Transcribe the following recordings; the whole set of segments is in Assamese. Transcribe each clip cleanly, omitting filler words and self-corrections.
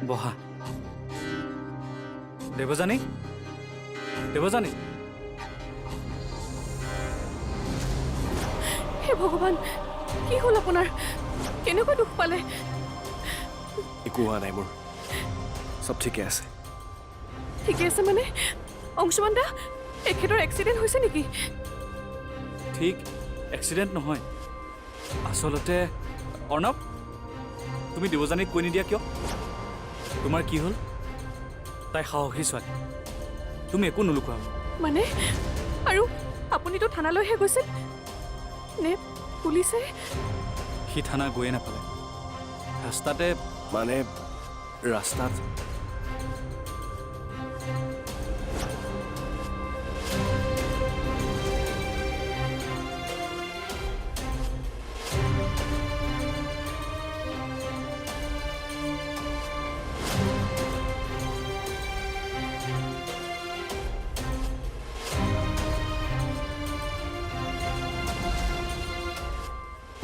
বহা দেৱযানী দেৱযানী হে ভগৱান কি হ'ল আপোনাৰ কেনেকৈ দুখ পালে একো হোৱা নাই মোৰ সব ঠিকে আছে ঠিকে আছে মানে অংশুমান দা এখেতৰ এক্সিডেণ্ট হৈছে নেকি ঠিক এক্সিডেণ্ট নহয় আচলতে অৰ্ণৱ তুমি দেৱযানীক কৈ নিদিয়া কিয় তোমাৰ কি হ'ল তাই সাহসী ছোৱালী তুমি একো নুলুকুৱা মানে আৰু আপুনিতো থানালৈহে গৈছিল নে পুলিচে সি থানা গৈয়ে নাপালে ৰাস্তাতে মানে ৰাস্তাত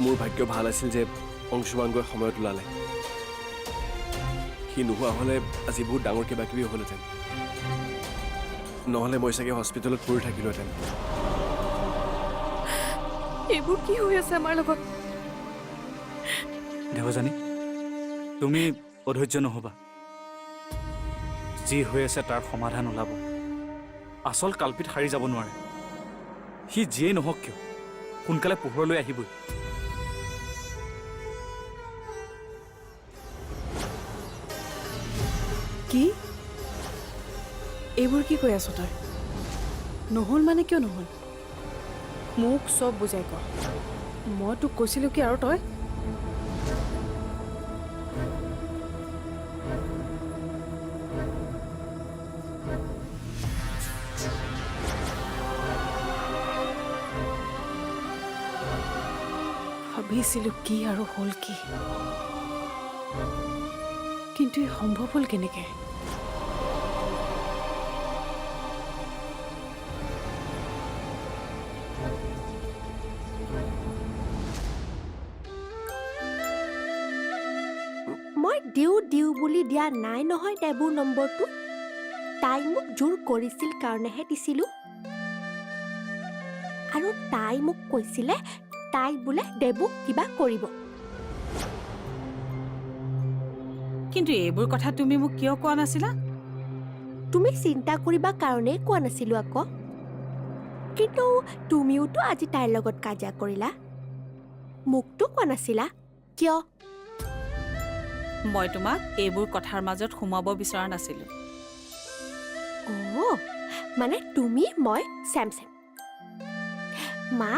মোৰ ভাগ্য ভাল আছিল যে অংশুমান গৈ সময়ত ওলালে সি নোহোৱা হ'লে আজি বহুত ডাঙৰ কিবা কিবি হ'লহেঁতেন নহ'লে মই চাগে হস্পিটেলত পৰি থাকিলোহেঁতেন এইবোৰ কি হৈ আছে আমাৰ লগত দেৱযানী তুমি অধৈৰ্য নহ'বা যি হৈ আছে তাৰ সমাধান ওলাব আচল কাল্পিত সাৰি যাব নোৱাৰে সি যিয়েই নহওক কিয় সোনকালে পোহৰলৈ আহিবই কি এইবোৰ কি কৈ আছ তই নহ'ল মানে কিয় নহ'ল মোক চব বুজাই ক মই তোক কৈছিলোঁ কি আৰু তই ভাবিছিলোঁ কি আৰু হ'ল কি কিন্তু ই সম্ভৱ হ'ল কেনেকৈ মই দিওঁ বুলি দিয়া নাই নহয় দেবুৰ নম্বৰটো তাই মোক জোৰ কৰিছিল কাৰণেহে দিছিলোঁ আৰু তাই মোক কৈছিলে তাই বোলে দেবুক কিবা কৰিব কিন্তু এইবোৰ কথা তুমি মোক কিয় কোৱা নাছিলা তুমি চিন্তা কৰিবা কাৰণেই কোৱা নাছিলোঁ আকৌ কিন্তু তুমিওতো আজি তাইৰ লগত কাজিয়া কৰিলা মোকতো কোৱা নাছিলা কিয় মই তোমাক এইবোৰ কথাৰ মাজত সোমাব বিচৰা নাছিলোঁ মানে তুমি মই চেম মা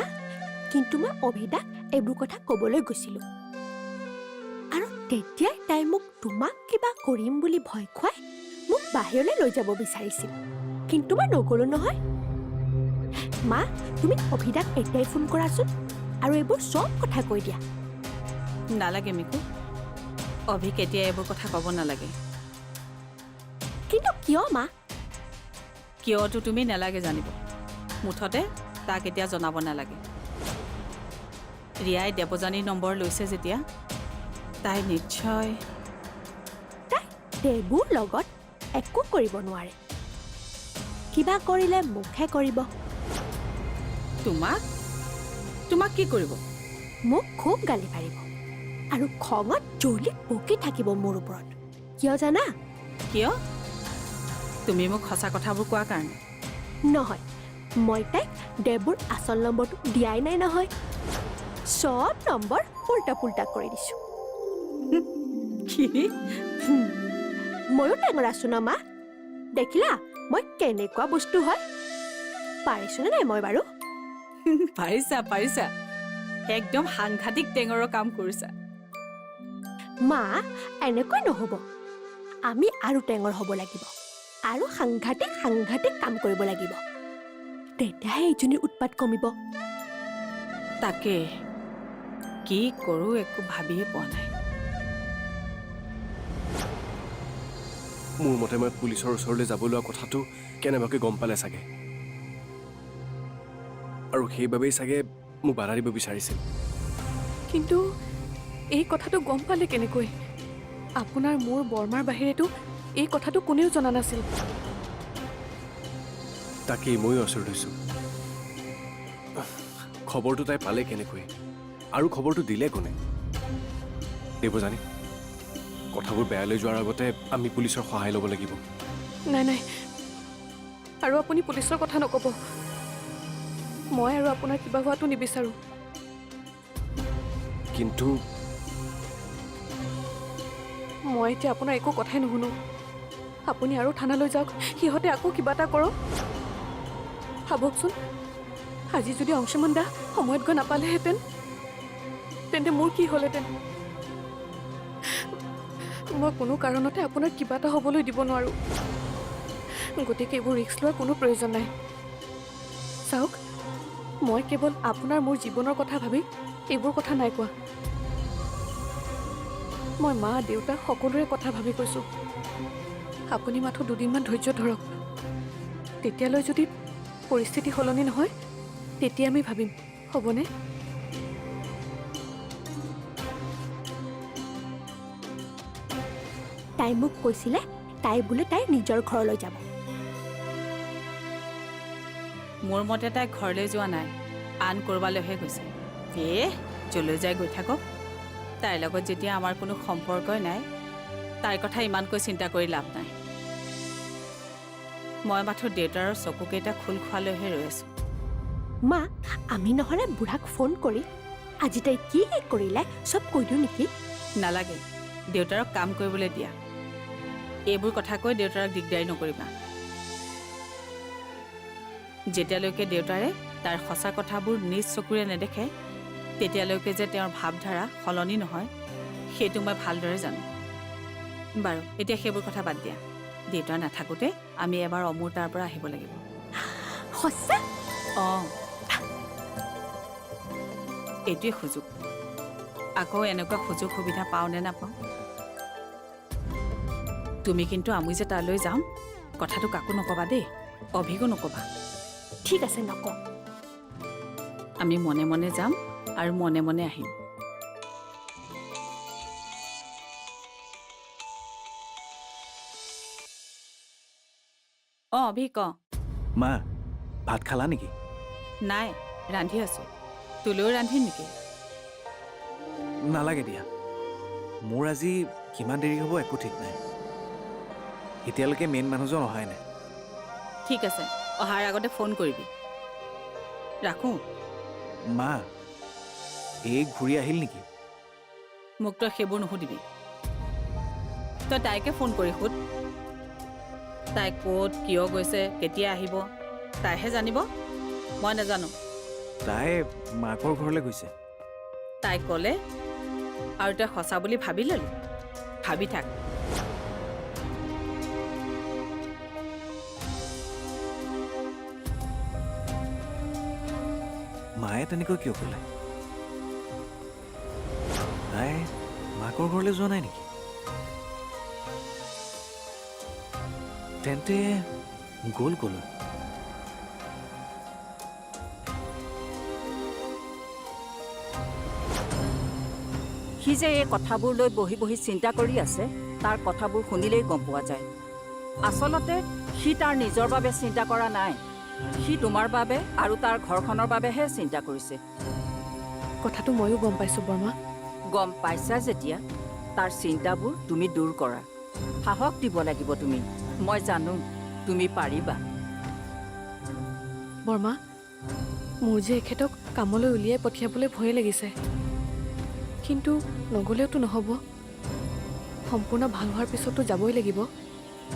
কিন্তু মই অভিদাক এইবোৰ কথা ক'বলৈ গৈছিলোঁ আৰু তেতিয়াই তাই মোক তোমাক কিবা কৰিম বুলি ভয় খুৱাই মোক বাহিৰলৈ লৈ যাব বিচাৰিছিল কিন্তু মই নগ'লো নহয় মা তুমি অভিদাক এতিয়াই ফোন কৰাচোন আৰু এইবোৰ চব কথা কৈ দিয়া নালাগে মিকু অভিক এতিয়া এইবোৰ কথা ক'ব নালাগে কিন্তু কিয় মা কিয়তো তুমি নালাগে জানিব মুঠতে তাক এতিয়া জনাব নালাগে ৰিয়াই দেৱযানীৰ নম্বৰ লৈছে যেতিয়া তাই নিশ্চয় তাই দেবুৰ লগত একো কৰিব নোৱাৰে কিবা কৰিলে মুখে কৰিব তোমাক কি কৰিব মোক খুব গালি পাৰিব আৰু খঙত জ্বলি পকি থাকিব মোৰ ওপৰত কিয় জানা কিয় তুমি মোক সঁচা কথাবোৰ কোৱাৰ কাৰণে নহয় মই তাইক দেবুৰ আচল নম্বৰটো দিয়াই নাই নহয় চব নম্বৰ উল্টা পুল্টা কৰি দিছোঁ কি ময়ো টেঙৰা আছো ন মা দেখিলা মই কেনেকুৱা বস্তু হয় পাৰিছোনে নাই মই বাৰু পাৰিছা একদম সাংঘাতিক টেঙৰৰ কাম কৰিছা মা এনেকৈ নহ'ব আমি আৰু টেঙৰ হ'ব লাগিব আৰু সাংঘাতিক কাম কৰিব লাগিব তেতিয়াহে এইজনীৰ উৎপাত কমিব তাকে কি কৰোঁ একো ভাবিয়ে পোৱা নাই মোৰ মতে মই পুলিচৰ ওচৰলৈ যাব লোৱা কথাটো কেনেবাকৈ গম পালে চাগে আৰু সেইবাবেই চাগে মোক বাধা দিব বিচাৰিছিল কিন্তু এই কথাটো গম পালে কেনেকৈ আপোনাৰ মোৰ বৰমাৰ বাহিৰেতো এই কথাটো কোনেও জনা নাছিল। তাকেই ময়ো আচৰিত হৈছোঁ। খবৰটো তাই পালে কেনেকৈ আৰু খবৰটো দিলে কোনে? দেৱযানী, কথাবোৰ বেয়ালৈ যোৱাৰ আগতে আমি পুলিচৰ সহায় ল'ব লাগিব। নাই নাই, আৰু আপুনি পুলিচৰ কথা নক'ব। মই আৰু আপোনাৰ কিবা হোৱাটো নিবিচাৰোঁ। কিন্তু মই এতিয়া আপোনাৰ একো কথাই নুশুনো। আপুনি আৰু থানালৈ যাওক, সিহঁতে আকৌ কিবা এটা কৰক। ভাবকচোন, আজি যদি অংশুমান দা সময়ত গৈ নাপালেহেঁতেন, তেন্তে মোৰ কি হ'লহেঁতেন? মই কোনো কাৰণতে আপোনাৰ কিবা এটা হ'বলৈ দিব নোৱাৰোঁ। গতিকে এইবোৰ ৰিস্ক লোৱাৰ কোনো প্ৰয়োজন নাই। চাওক, মই কেৱল আপোনাৰ মোৰ জীৱনৰ কথা ভাবি এইবোৰ কথা নাই কোৱা। মই মা দেউতা সকলোৰে কথা ভাবি কৈছোঁ। আপুনি মাথো দুদিনমান ধৈৰ্য ধৰক। তেতিয়ালৈ যদি পৰিস্থিতি সলনি নহয়, তেতিয়া আমি ভাবিম, হ'বনে? তাই মোক কৈছিলে তাই বোলে তাইৰ নিজৰ ঘৰলৈ যাব। মোৰ মতে তাই ঘৰলৈ যোৱা নাই, আন ক'ৰবালৈহে গৈছে। যলৈ যাই গৈ থাকক। তাইৰ লগত যেতিয়া আমাৰ কোনো সম্পৰ্কই নাই, তাইৰ কথা ইমানকৈ চিন্তা কৰি লাভ নাই। মই মাথো দেউতাৰ চকুকেইটা খোল খোৱালৈহে ৰৈ আছোঁ। মা, আমি নহ'লে বুঢ়াক ফোন কৰি আজি তাই কি কৰিলে চব কৈ দিওঁ নেকি? নালাগে, দেউতাৰক কাম কৰিবলৈ দিয়া। এইবোৰ কথা কৈ দেউতাৰক দিগদাৰী নকৰিবা। যেতিয়ালৈকে দেউতাৰে তাৰ সঁচা কথাবোৰ নিজ চকুৰে নেদেখে, তেতিয়ালৈকে যে তেওঁৰ ভাৱধাৰা সলনি নহয়, সেইটো মই ভালদৰে জানো। বাৰু, এতিয়া সেইবোৰ কথা বাদ দিয়া। দেউতা নাথাকোঁতে আমি এবাৰ অমূৰ তাৰ পৰা আহিব লাগিব। সঁচা? অঁ, এইটোৱে সুযোগ। আকৌ এনেকুৱা সুযোগ সুবিধা পাওঁ নে নাপাওঁ? তুমি কিন্তু আমি যে তালৈ যাম, কথাটো কাকো নকবা দেই, অভিকো নকবা। ঠিক আছে, নকওঁ। আমি মনে মনে যাম আৰু মনে মনে আহিম। অঁ, অভি ক। মা, ভাত খালা নেকি? নাই, ৰান্ধি আছোঁ। তোলৈও ৰান্ধিম নেকি? নালাগে দিয়া। মোৰ আজি কিমান দেৰি হ'ব একো ঠিক নাই। এতিয়ালৈকে মেইন মানুহজন অহাই নাই। ঠিক আছে, অহাৰ আগতে ফোন কৰিবি। ৰাখোঁ। মা, এই ঘূৰি আহিল নেকি? মোক তই সেইবোৰ নুসুধিবি। তই তাইকে ফোন কৰি সোধ। তাই ক'ত, কিয় গৈছে, কেতিয়া আহিব, তাইহে জানিব। মই নাজানো। তাই মাকৰ ঘৰলৈ গৈছে। তাই ক'লে আৰু তই সঁচা বুলি ভাবি ল'লি? ভাবি থাক। মায়ে তেনেকৈ কিয় ক'লে? তাই মাকৰ ঘৰলৈ যোৱা নাই নেকি? তেন্তে গ'ল ক'লৈ? সি যে এই কথাবোৰ লৈ বহি বহি চিন্তা কৰি আছে, তাৰ কথাবোৰ শুনিলেই গম পোৱা যায়। আচলতে সি তাৰ নিজৰ বাবে চিন্তা কৰা নাই, সি তোমাৰ বাবে আৰু তাৰ ঘৰখনৰ বাবেহে চিন্তা কৰিছে। কথাটো ময়ো গম পাইছোঁ বৰমা। গম পাইছা যেতিয়া তাৰ চিন্তাবোৰ তুমি দূৰ কৰা। সাহস দিব লাগিব তুমি। মই জানো তুমি পাৰিবা। বৰমা, মোৰ যে এখেতক কামলৈ উলিয়াই পঠিয়াবলৈ ভয়ে লাগিছে। কিন্তু নগ'লেওতো নহ'ব। সম্পূৰ্ণ ভাল হোৱাৰ পিছতো যাবই লাগিব।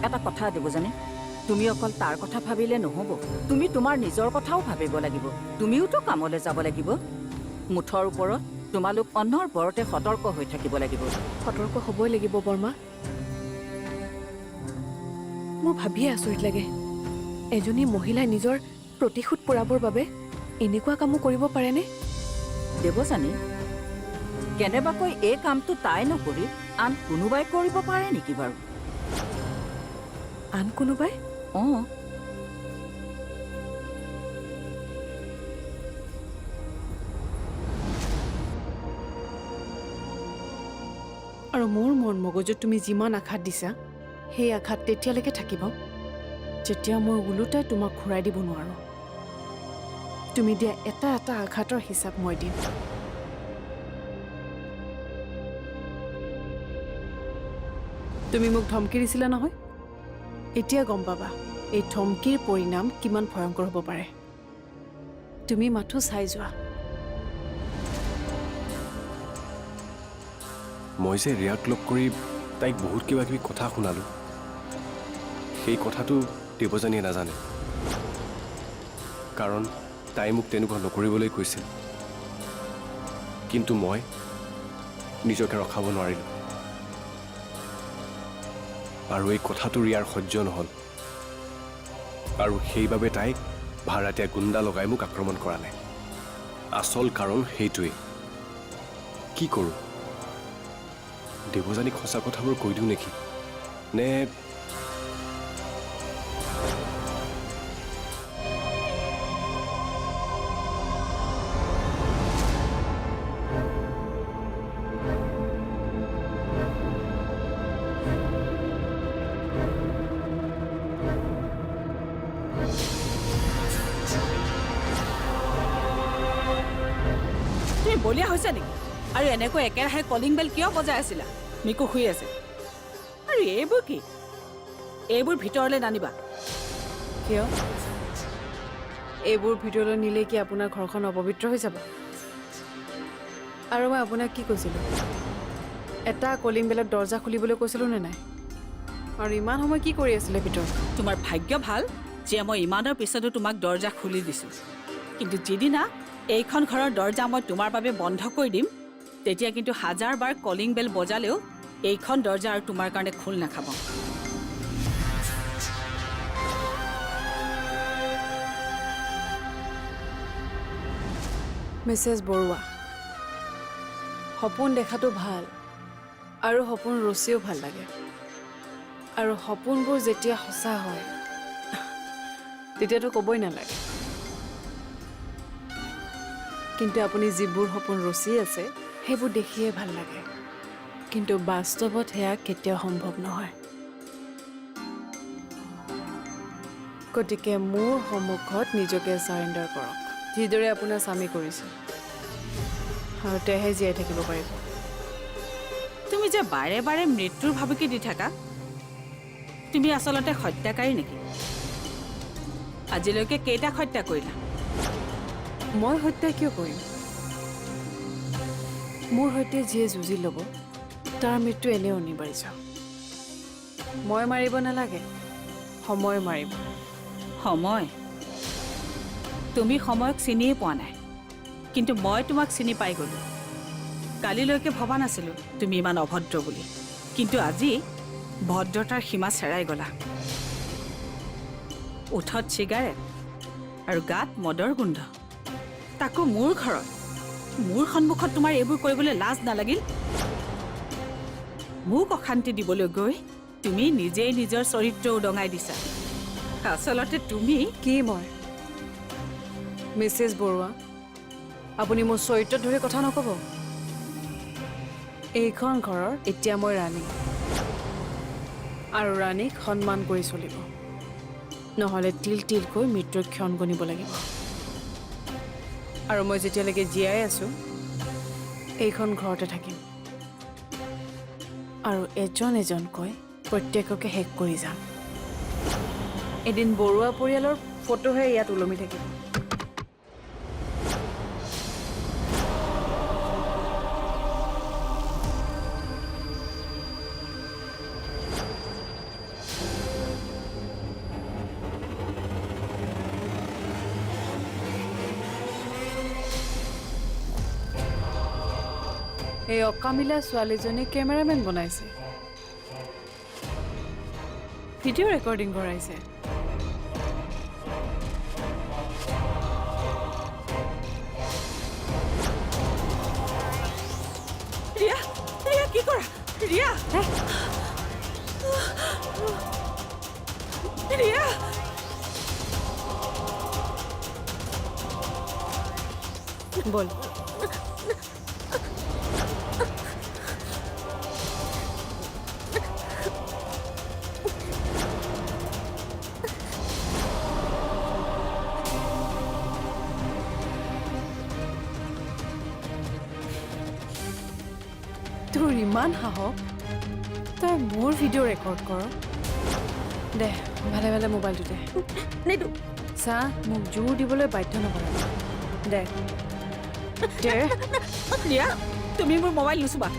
এটা কথা দেৱযানী, তুমি অকল তাৰ কথা ভাবিলে নহ'ব, তুমি তোমাৰ নিজৰ কথাও ভাবিব লাগিব। তুমিওতো কামলৈ যাব লাগিব। মুঠৰ ওপৰত তোমালোক অনবৰতে সতৰ্ক হৈ থাকিব লাগিব। সতৰ্ক হ'বই লাগিব বৰমা। মোৰ ভাবিয়ে আচৰিত লাগে, এজনী মহিলাই নিজৰ প্ৰতিশোধ পূৰাবৰ বাবে এনেকুৱা কামো কৰিব পাৰেনে? দেৱযানী, কেনেবাকৈ এই কামটো তাই নকৰি আন কোনোবাই কৰিব পাৰে নেকি বাৰু? আন কোনোবাই? অঁ, আৰু মোৰ মন মগজুত তুমি যিমান আঘাত দিছা সেই আঘাত তেতিয়ালৈকে থাকিব যেতিয়া মই ওলোটাই তোমাক ঘূৰাই দিব নোৱাৰো তুমি দিয়া এটা এটা আঘাতৰ হিচাপ মই দিম তুমি মোক ধমকি দিছিলা নহয় এতিয়া গম পাবা এই ধমকিৰ পৰিণাম কিমান ভয়ংকৰ হ'ব পাৰে তুমি মাথো চাই যোৱা মই যে ৰিয়াক লগ কৰি তাইক বহুত কিবা কিবি কথা শুনালোঁ সেই কথাটো দেৱযানীয়ে নাজানে কাৰণ তাই মোক তেনেকুৱা নকৰিবলৈ কৈছিল কিন্তু মই নিজকে ৰখাব নোৱাৰিলোঁ আৰু এই কথাটো ৰিয়াৰ সহ্য নহ'ল আৰু সেইবাবে তাই ভাড়াতীয়া গুণ্ডা লগাই মোক আক্ৰমণ কৰা নাই আচল কাৰণ সেইটোৱেই কি কৰোঁ দেৱযানীক সঁচা কথাবোৰ কৈ দিওঁ নেকি নে তুমি বলিয়া হৈছা নেকি আৰু এনেকৈ একেৰাহে কলিং বেল কিয় বজাই আছিলা মিকু শুই আছে আৰু এইবোৰ কি এইবোৰ ভিতৰলৈ নানিবা কিয় এইবোৰ ভিতৰলৈ নিলে কি আপোনাৰ ঘৰখন অপবিত্ৰ হৈ যাব আৰু মই আপোনাক কি কৈছিলোঁ এটা কলিং বেলত দৰ্জা খুলিবলৈ কৈছিলোঁ নে নাই আৰু ইমান সময় কি কৰি আছিলে ভিতৰত তোমাৰ ভাগ্য ভাল যে মই ইমানৰ পিছতো তোমাক দৰ্জা খুলি দিছোঁ কিন্তু যিদিনা এইখন ঘৰৰ দৰ্জা মই তোমাৰ বাবে বন্ধ কৰি দিম তেতিয়া কিন্তু হাজাৰবাৰ কলিং বেল বজালেও এইখন দৰ্জা আৰু তোমাৰ কাৰণে খোল নাখাব মিছেছ বৰুৱা সপোন দেখাটো ভাল আৰু সপোন ৰচিও ভাল লাগে আৰু সপোনবোৰ যেতিয়া সঁচা হয় তেতিয়াতো ক'বই নালাগে কিন্তু আপুনি যিবোৰ সপোন ৰচি আছে সেইবোৰ দেখিয়ে ভাল লাগে কিন্তু বাস্তৱত সেয়া কেতিয়াও সম্ভৱ নহয় গতিকে মোৰ সন্মুখত নিজকে চাৰেণ্ডাৰ কৰক যিদৰে আপোনাৰ স্বামী কৰিছে আৰু তেহে জীয়াই থাকিব পাৰিব তুমি যে বাৰে বাৰে মৃত্যুৰ ভাবুকি দি থাকা তুমি আচলতে হত্যাকাৰী নেকি আজিলৈকে কেইটা হত্যা কৰিলা মই হত্যা কিয় কৰিম মোৰ সৈতে যিয়ে যুঁজি ল'ব তাৰ মৃত্যু এনেও অনিবাৰ্য মই মাৰিব নালাগে সময় মাৰিব সময় তুমি সময়ক চিনিয়ে পোৱা নাই কিন্তু মই তোমাক চিনি পাই গ'লো কালিলৈকে ভবা নাছিলোঁ তুমি ইমান অভদ্ৰ বুলি কিন্তু আজি ভদ্ৰতাৰ সীমা চেৰাই গ'লা ওঠত চিগাৰেট আৰু গাত মদৰ গোন্ধ তাকো মোৰ ঘৰত মোৰ সন্মুখত তোমাৰ এইবোৰ কৰিবলৈ লাজ নালাগিল মোক অশান্তি দিবলৈ গৈ তুমি নিজেই নিজৰ চৰিত্ৰ উদঙাই দিছা আচলতে তুমি কি মই মিছেছ বৰুৱা আপুনি মোৰ চৰিত্ৰত ধৰি কথা নক'ব এইখন ঘৰৰ এতিয়া মই ৰাণী আৰু ৰাণীক সন্মান কৰি চলিব নহ'লে তিল তিলকৈ মৃত্যুৰ ক্ষণ গণিব লাগিব আৰু মই যেতিয়ালৈকে জীয়াই আছোঁ এইখন ঘৰতে থাকিম আৰু এজন এজনকৈ প্ৰত্যেককে শেষ কৰি যাম এদিন বৰুৱা পৰিয়ালৰ ফটোহে ইয়াত ওলমি থাকিব এই অকামিলা ছোৱালীজনী কেমেৰামেন বনাইছে ভিডিঅ' ৰেকৰ্ডিং কৰাইছে ৰিয়া ৰিয়া কি কৰা ৰিয়া ৰিয়া বল তোৰ ইমান সাহস তই মোৰ ভিডিঅ' ৰেকৰ্ড কৰ দে ভালে ভালে মোবাইলটো দে নিদো চা মোক জোৰ দিবলৈ বাধ্য নকৰা দে দে দিয়া তুমি মোৰ মোবাইল নুচুবা